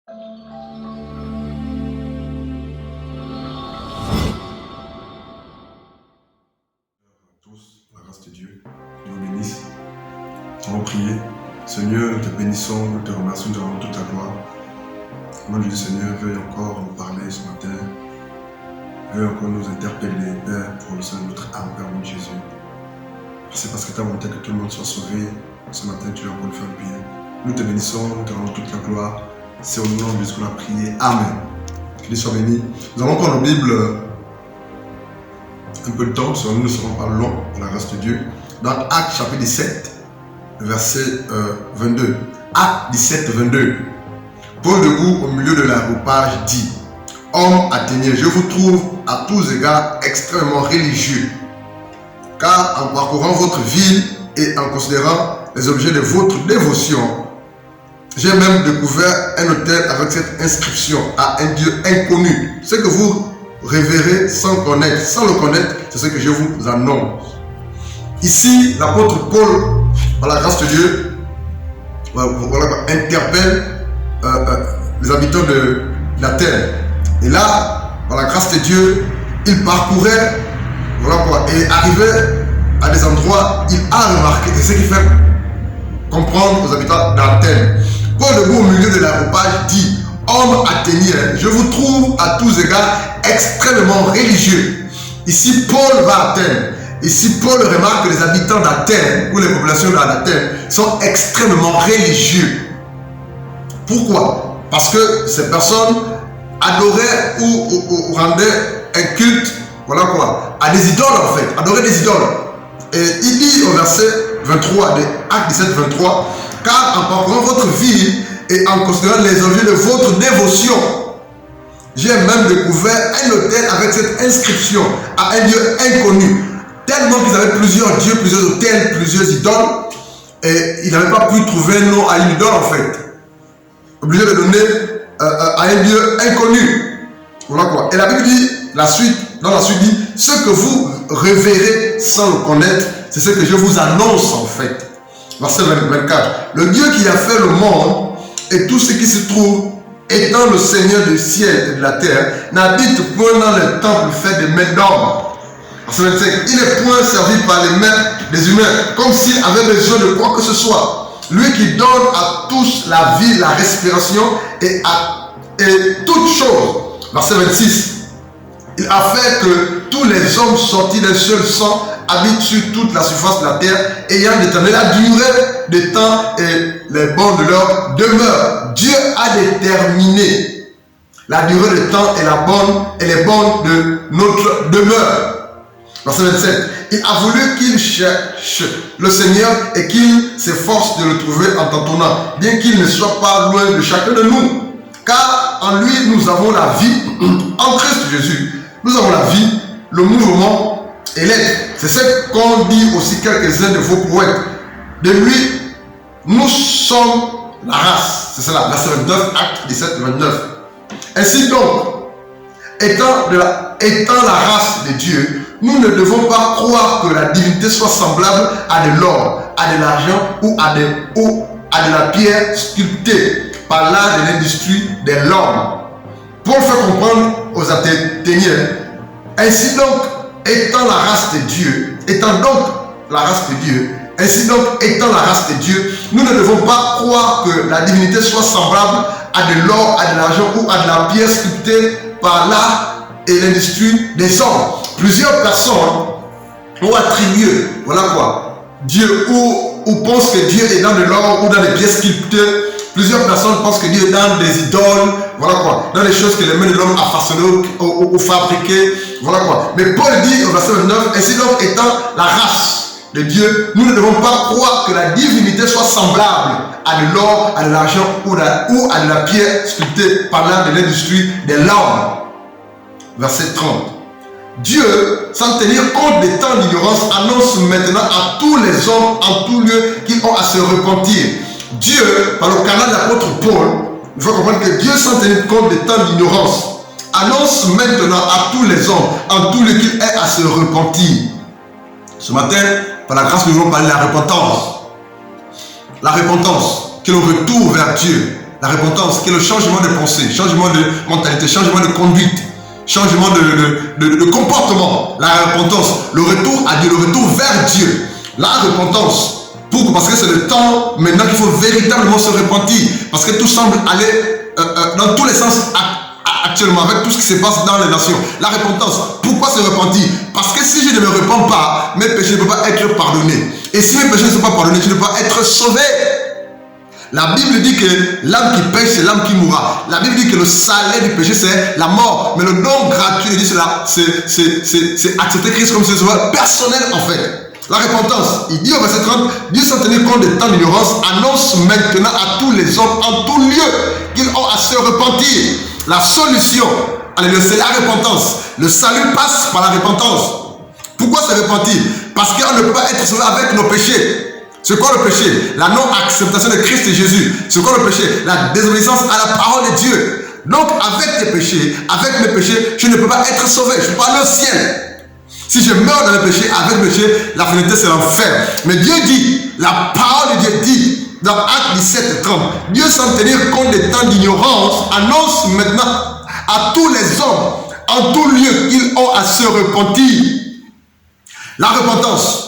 Tous, la grâce de Dieu, Dieu vous bénisse. On va prier. Seigneur, nous te bénissons, nous te remercions, nous te rendons toute la gloire. Moi, je dis, Seigneur, veuille encore nous parler ce matin. Veuille encore nous interpeller, Père, pour le sein de notre âme, Père, mon Jésus. C'est parce que tu as volonté que tout le monde soit sauvé. Ce matin, tu vas encore nous faire le bien. Nous te bénissons, nous te rendons toute la gloire. C'est au nom de Jésus qu'on a prié. Amen. Que Dieu soit béni. Nous allons prendre la Bible un peu de temps, parce que nous ne serons pas longs, par la grâce de Dieu. Dans Actes chapitre 17, verset 22. Actes 17, 22. Paul debout au milieu de l'aréopage dit: Hommes athéniens, je vous trouve à tous égards extrêmement religieux, car en parcourant votre ville et en considérant les objets de votre dévotion, j'ai même découvert un autel avec cette inscription à un Dieu inconnu. Ce que vous révérez sans le connaître, c'est ce que je vous annonce. Ici, l'apôtre Paul, par la grâce de Dieu, interpelle les habitants de la terre. Et là, par la grâce de Dieu, il parcourait, et arrivait à des endroits, il a remarqué, c'est ce qui fait comprendre aux habitants d'Athènes. Paul debout au milieu de l'aréopage dit: Hommes athéniens, je vous trouve à tous égards extrêmement religieux. Ici, Paul va à Athènes. Ici, Paul remarque que les habitants d'Athènes, ou les populations d'Athènes, sont extrêmement religieux. Pourquoi? Parce que ces personnes adoraient ou rendaient un culte, à des idoles en fait, adoraient des idoles. Et il dit au verset 23 de Actes 17, 23, car en parcourant votre ville et en considérant les objets de votre dévotion, j'ai même découvert un autel avec cette inscription à un Dieu inconnu. Tellement qu'ils avaient plusieurs dieux, plusieurs autels, plusieurs idoles, et ils n'avaient pas pu trouver un nom à une idole en fait. Obligé de donner à un Dieu inconnu. Et la Bible dit, dans la suite dit, ce que vous révérez sans le connaître, c'est ce que je vous annonce en fait. Verset 24. Le Dieu qui a fait le monde et tout ce qui se trouve, étant le Seigneur du ciel et de la terre, n'habite point dans le temple fait de mains d'hommes. Verset 25. Il n'est point servi par les mains des humains, comme s'il avait besoin de quoi que ce soit. Lui qui donne à tous la vie, la respiration et toutes choses. Verset 26. Il a fait que tous les hommes sortis d'un seul sang habitent sur toute la surface de la terre, ayant déterminé la durée des temps et les bornes de leur demeure. Dieu a déterminé la durée des temps et les bornes de notre demeure. Verset 27. Il a voulu qu'il cherche le Seigneur et qu'il s'efforce de le trouver en tâtonnant, bien qu'il ne soit pas loin de chacun de nous. Car en lui, nous avons la vie, en Christ Jésus. Nous avons la vie, le mouvement et l'être. C'est ce qu'ont dit aussi quelques-uns de vos poètes. De lui, nous sommes la race. C'est cela, verset 29, Acte 17, 29. Ainsi donc, étant la race de Dieu, nous ne devons pas croire que la divinité soit semblable à de l'or, à de l'argent ou à de la pierre sculptée par l'art de l'industrie de l'homme. Pour faire comprendre aux Athéniens, ainsi donc, étant la race de Dieu, nous ne devons pas croire que la divinité soit semblable à de l'or, à de l'argent ou à de la pierre sculptée par l'art et l'industrie des hommes. Plusieurs personnes ont attribué, Dieu, ou pensent que Dieu est dans de l'or ou dans des pièces sculptées. Plusieurs personnes pensent que Dieu est dans des idoles, dans les choses que les mains de l'homme a façonnées ou fabriquées, Mais Paul dit au verset 29, ainsi donc étant la race de Dieu, nous ne devons pas croire que la divinité soit semblable à de l'or, à de l'argent ou à de la pierre sculptée par l'art de l'industrie de l'homme. Verset 30. Dieu, sans tenir compte des temps d'ignorance, annonce maintenant à tous les hommes en tout lieu qu'ils ont à se repentir. Dieu, par le canal de l'apôtre Paul, il faut comprendre que Dieu, sans tenir compte des temps d'ignorance, annonce maintenant à tous les hommes en tout lieu qu'ils aient à se repentir. Ce matin, par la grâce, nous allons parler de la repentance. La repentance, qui est le retour vers Dieu. La repentance, qui est le changement de pensée, changement de mentalité, changement de conduite, changement de comportement. La repentance, le retour à Dieu, le retour vers Dieu. La repentance. Pourquoi? Parce que c'est le temps maintenant qu'il faut véritablement se repentir. Parce que tout semble aller dans tous les sens actuellement avec tout ce qui se passe dans les nations. La repentance. Pourquoi se repentir? Parce que si je ne me repens pas, mes péchés ne peuvent pas être pardonnés. Et si mes péchés ne sont pas pardonnés, je ne peux pas être sauvé. La Bible dit que l'âme qui pêche, c'est l'âme qui mourra. La Bible dit que le salaire du péché, c'est la mort. Mais le don gratuit, il dit cela, c'est accepter Christ comme ce sauveur personnel en fait. La repentance, il dit au verset 30, Dieu sans tenir compte des temps d'ignorance, annonce maintenant à tous les hommes en tout lieu qu'ils ont à se repentir. La solution, c'est la repentance. Le salut passe par la repentance. Pourquoi se repentir? Parce qu'on ne peut pas être sauvé avec nos péchés. C'est quoi le péché? La non-acceptation de Christ et Jésus. C'est quoi le péché? La désobéissance à la parole de Dieu. Donc avec tes péchés, avec mes péchés, je ne peux pas être sauvé. Je ne peux pas aller au ciel. Si je meurs dans le péché, avec le péché, la finalité c'est l'enfer. Mais Dieu dit, la parole de Dieu dit, dans Actes 17, 30, Dieu sans tenir compte des temps d'ignorance, annonce maintenant à tous les hommes, en tout lieu, qu'ils ont à se repentir. La repentance.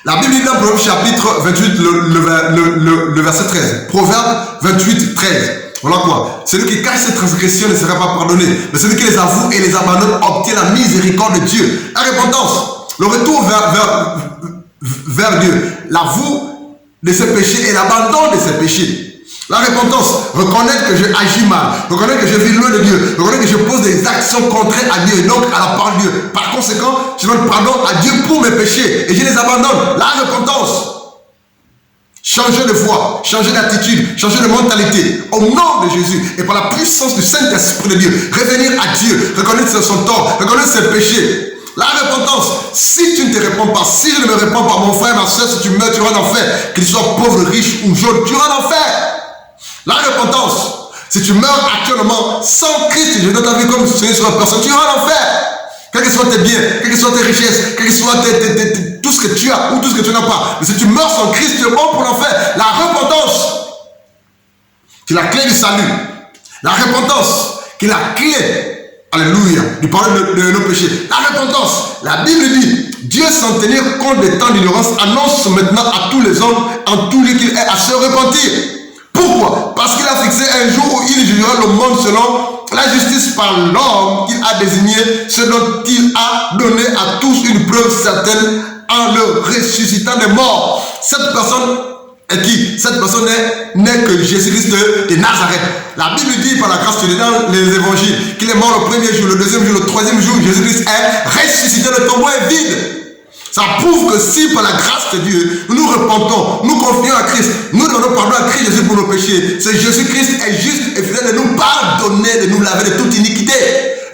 La Bible dit dans Proverbe chapitre 28, le verset 13. Proverbe 28, 13. Voilà quoi. Celui qui cache ses transgressions ne sera pas pardonné. Mais celui qui les avoue et les abandonne obtient la miséricorde de Dieu. La repentance, le retour vers Dieu, l'avoue de ses péchés et l'abandon de ses péchés. La repentance, reconnaître que je agis mal, reconnaître que je vis loin de Dieu, reconnaître que je pose des actions contraires à Dieu et donc à la parole de Dieu. Par conséquent, je demande pardon à Dieu pour mes péchés et je les abandonne. La repentance. Changer de voie, changer d'attitude, changer de mentalité au nom de Jésus et par la puissance du Saint-Esprit de Dieu. Revenir à Dieu, reconnaître son tort, reconnaître ses péchés. La repentance, si tu ne te réponds pas, si je ne me réponds pas, mon frère, ma soeur, si tu meurs, tu iras en enfer. Qu'il soit pauvre, riche ou jaune, tu iras en enfer. La repentance, si tu meurs actuellement sans Christ, je donne ta vie comme Seigneur sur la personne, tu iras en enfer. Quels que soient tes biens, quelles que soient tes richesses, quel que soit tout ce que tu as ou tout ce que tu n'as pas. Mais si tu meurs sans Christ, tu es mort pour l'enfer. La repentance, qui est la clé du salut. La repentance, qui est la clé, alléluia, du pardon de nos péchés. La repentance, la Bible dit, Dieu sans tenir compte des temps d'ignorance annonce maintenant à tous les hommes en tout lieu qu'il est à se repentir. Pourquoi? Parce qu'il a fixé un jour où il jugera le monde selon la justice par l'homme qu'il a désigné, ce dont il a donné à tous une preuve certaine en le ressuscitant des morts. Cette personne est qui? Cette personne n'est que Jésus-Christ de Nazareth. La Bible dit par la grâce de Dieu dans les évangiles qu'il est mort le premier jour, le deuxième jour, le troisième jour, Jésus-Christ est ressuscité, le tombeau est vide. Ça prouve que si par la grâce de Dieu, nous repentons, nous confions à Christ, nous demandons pardon à Christ Jésus pour nos péchés, c'est Jésus-Christ est juste et fidèle de nous pardonner, de nous laver de toute iniquité.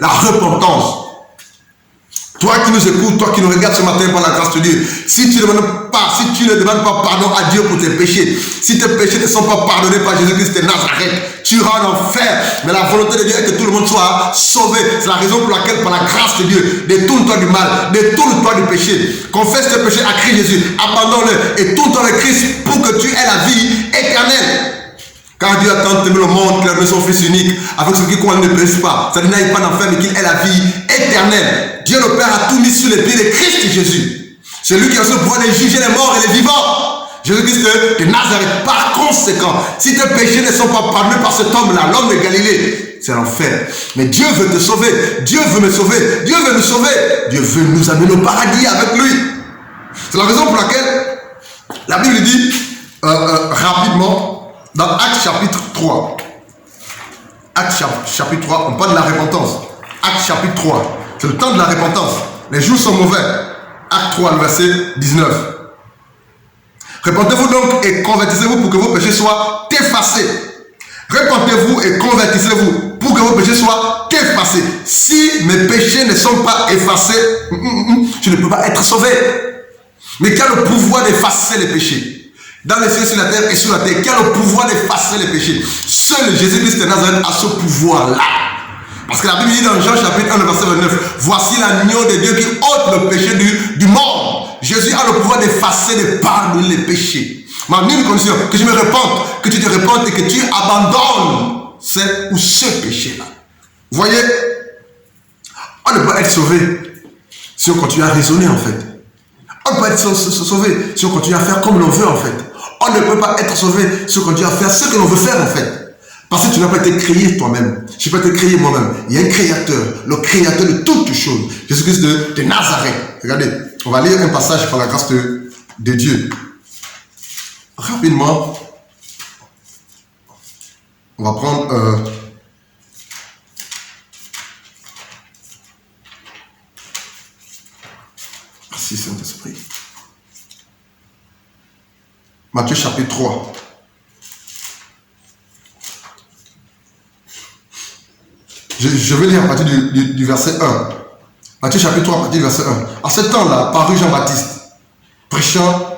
La repentance. Toi qui nous écoutes, toi qui nous regardes ce matin par la grâce de Dieu, si tu ne demandes pas pardon à Dieu pour tes péchés, si tes péchés ne sont pas pardonnés par Jésus-Christ de Nazareth, tu iras en enfer. Mais la volonté de Dieu est que tout le monde soit sauvé. C'est la raison pour laquelle, par la grâce de Dieu, détourne-toi du mal, détourne-toi du péché, confesse tes péchés à Christ Jésus, abandonne-le et tourne-toi avec Christ pour que tu aies la vie éternelle. Car Dieu a tant aimé le monde qu'il a donné son Fils unique, avec ce qui croit ne périsse pas, ça n'aille pas d'enfer, mais qu'il ait la vie éternelle. Dieu le Père a tout mis sur les pieds de Christ Jésus. C'est lui qui a ce pouvoir de juger les morts et les vivants. Jésus-Christ de Nazareth. Par conséquent, si tes péchés ne sont pas pardonnés par cet homme-là, l'homme de Galilée, c'est l'enfer. Mais Dieu veut te sauver. Dieu veut me sauver. Dieu veut nous sauver. Dieu veut nous amener au paradis avec lui. C'est la raison pour laquelle la Bible dit rapidement, dans Actes chapitre 3. Actes chapitre 3, on parle de la repentance. Actes chapitre 3, c'est le temps de la repentance. Les jours sont mauvais. Acte 3, le verset 19. Repentez-vous donc et convertissez-vous pour que vos péchés soient effacés. Repentez-vous et convertissez-vous pour que vos péchés soient effacés. Si mes péchés ne sont pas effacés, je ne peux pas être sauvé. Mais qui a le pouvoir d'effacer les péchés? Dans les cieux, sur la terre et sur la terre, qui a le pouvoir d'effacer les péchés? Seul Jésus-Christ de Nazareth a ce pouvoir-là. Parce que la Bible dit dans Jean chapitre 1, verset 29, voici l'agneau de Dieu qui ôte le péché du monde. Jésus a le pouvoir d'effacer, de pardonner les péchés. Ma nulle condition, que je me repente, que tu te repentes et que tu abandonnes ce péché-là. Vous voyez, on ne peut pas être sauvé si on continue à raisonner en fait. On ne peut pas être sauvé si on continue à faire comme l'on veut en fait. On ne peut pas être sauvé si on continue à faire ce que l'on veut faire en fait. Parce que tu n'as pas été créé toi-même. Je n'ai pas été créé moi-même. Il y a un créateur, le créateur de toutes choses. Jésus-Christ de Nazareth. Regardez, on va lire un passage par la grâce de Dieu. Rapidement, on va prendre merci Saint-Esprit. Matthieu chapitre 3. Je vais lire à partir du verset 1. Matthieu chapitre 3, à partir du verset 1. En ce temps-là, parut Jean-Baptiste, prêchant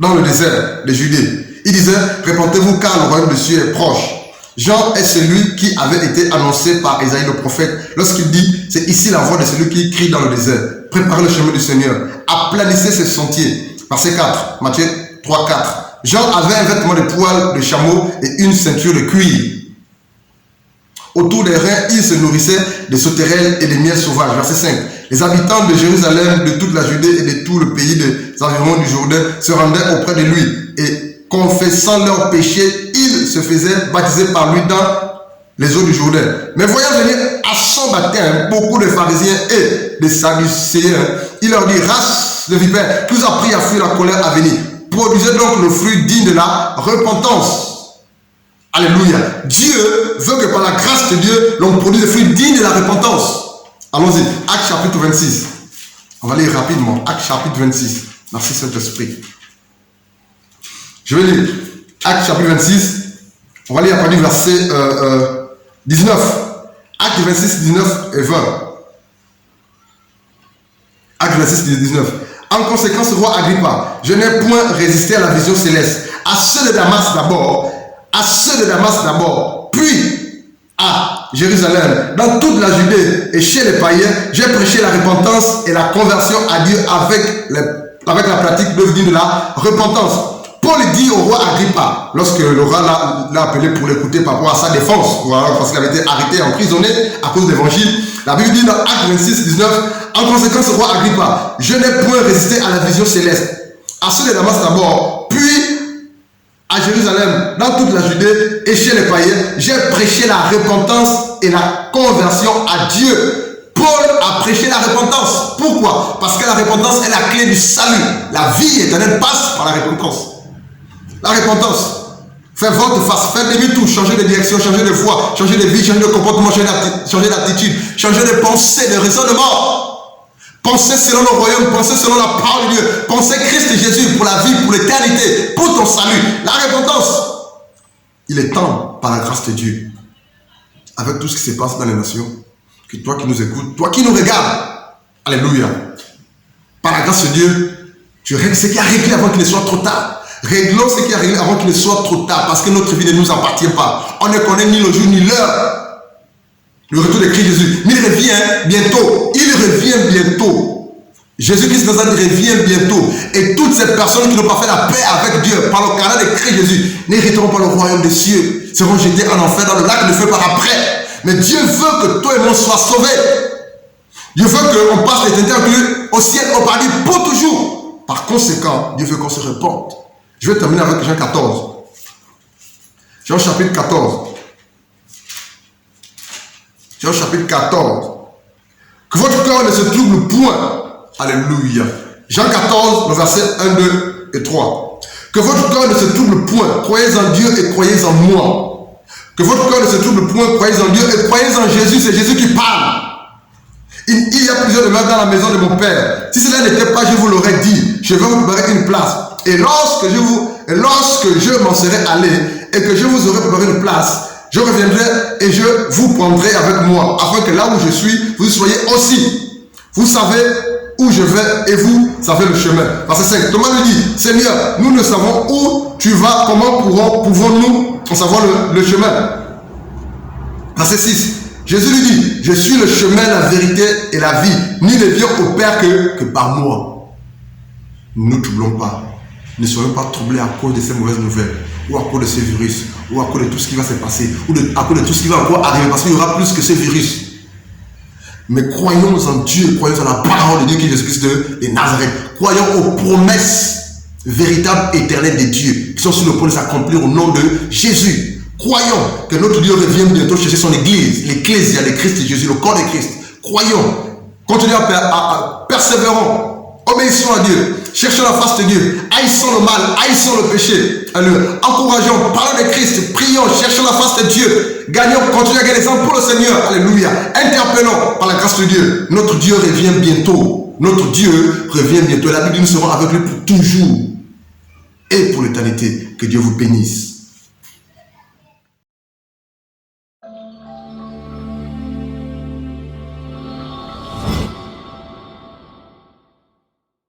dans le désert de Judée. Il disait, répentez-vous car le royaume de Dieu est proche. Jean est celui qui avait été annoncé par Isaïe le prophète lorsqu'il dit, c'est ici la voix de celui qui crie dans le désert. Préparez le chemin du Seigneur. Aplanissez ses sentiers. Verset 4. Matthieu 3, 4. Jean avait un vêtement de poil de chameau et une ceinture de cuir. Autour des reins, il se nourrissait de sauterelles et de miel sauvage. Verset 5. Les habitants de Jérusalem, de toute la Judée et de tout le pays des environs du Jourdain se rendaient auprès de lui. Et confessant leurs péchés, ils se faisaient baptiser par lui dans les eaux du Jourdain. Mais voyant venir à son baptême beaucoup de pharisiens et de sadducéens, il leur dit, race de vipères, qui vous a pris à fuir la colère à venir. Produisez donc le fruit digne de la repentance. Alléluia. Dieu veut que par la grâce de Dieu, l'on produise des fruits dignes de la repentance. Allons-y. Actes chapitre 26. On va lire rapidement. Actes chapitre 26. Merci Saint-Esprit. Je vais lire. Actes chapitre 26. On va lire à partir du verset 19. Actes 26, 19 et 20. Actes 26, 19. En conséquence, roi Agrippa, je n'ai point résisté à la vision céleste. À ceux de Damas d'abord, puis à Jérusalem, dans toute la Judée et chez les païens, j'ai prêché la repentance et la conversion à Dieu avec la pratique de la repentance. Paul dit au roi Agrippa, lorsque le roi l'a appelé pour l'écouter par rapport à sa défense, voilà, parce qu'il avait été arrêté, emprisonné à cause de l'évangile, la Bible dit dans Actes 26, 19, en conséquence, roi Agrippa, je n'ai point résisté à la vision céleste. À ceux de Damas d'abord, puis à Jérusalem, dans toute la Judée et chez les païens, j'ai prêché la repentance et la conversion à Dieu. Paul a prêché la repentance. Pourquoi? Parce que la repentance est la clé du salut. La vie éternelle passe par la repentance. La repentance. Faire volte-face, faire demi-tour, changer de direction, changer de voie, changer de vie, changer de comportement, changer d'attitude, changer de pensée, de raisonnement. Penser selon le royaume, penser selon la parole de Dieu, penser Christ et Jésus pour la vie, pour l'éternité, pour ton salut. La repentance. Il est temps, par la grâce de Dieu, avec tout ce qui se passe dans les nations, que toi qui nous écoutes, toi qui nous regardes, alléluia, par la grâce de Dieu, tu règles ce qui a réglé avant qu'il ne soit trop tard. Réglons ce qui a réglé avant qu'il ne soit trop tard, parce que notre vie ne nous appartient pas. On ne connaît ni le jour ni l'heure. Le retour de Christ Jésus. Mais il revient bientôt. Il revient bientôt. Jésus-Christ revient bientôt. Et toutes ces personnes qui n'ont pas fait la paix avec Dieu par le canal de Christ Jésus n'hériteront pas le royaume des cieux. Seront jetés en enfer dans le lac de feu par après. Mais Dieu veut que toi et moi soient sauvés. Dieu veut qu'on passe l'éternité avec lui au ciel, au paradis pour toujours. Par conséquent, Dieu veut qu'on se repente. Je vais terminer avec Jean 14. Jean chapitre 14. Jean chapitre 14. Que votre cœur ne se trouble point. Alléluia. Jean 14, le verset 1, 2 et 3. Que votre cœur ne se trouble point. Croyez en Dieu et croyez en moi. Que votre cœur ne se trouble point. Croyez en Dieu et croyez en Jésus. C'est Jésus qui parle. Il y a plusieurs demeures dans la maison de mon Père. Si cela n'était pas, je vous l'aurais dit. Je vais vous préparer une place. Et lorsque je m'en serai allé et que je vous aurai préparé une place, je reviendrai et je vous prendrai avec moi, afin que là où je suis, vous soyez aussi. Vous savez où je vais et vous savez le chemin. Verset 5. Thomas lui dit, Seigneur, nous ne savons où tu vas, comment pouvons-nous en savoir le chemin? Verset 6. Jésus lui dit, je suis le chemin, la vérité et la vie. Nul ne vient au Père que par moi. Ne nous troublons pas. ne soyons pas troublés à cause de ces mauvaises nouvelles, ou à cause de ces virus, ou à cause de tout ce qui va se passer, ou à cause de tout ce qui va encore arriver, parce qu'il y aura plus que ces virus. Mais croyons en Dieu, croyons en la parole de Dieu qui est Jésus-Christ de Nazareth. Croyons aux promesses véritables, éternelles de Dieu, qui sont sur le point de s'accomplir au nom de Jésus. Croyons que notre Dieu revient bientôt chercher son église, l'ecclésia de Christ et Jésus, le corps de Christ. Croyons, continuons à persévérons, obéissons à Dieu, cherchons la face de Dieu, haïssons le mal, haïssons le péché, encourageons, parlons de Christ, prions, cherchons la face de Dieu, gagnons, continuons à gagner les âmes pour le Seigneur, alléluia, interpellons par la grâce de Dieu. Notre Dieu revient bientôt, notre Dieu revient bientôt, la Bible dit nous serons avec lui pour toujours et pour l'éternité. Que Dieu vous bénisse.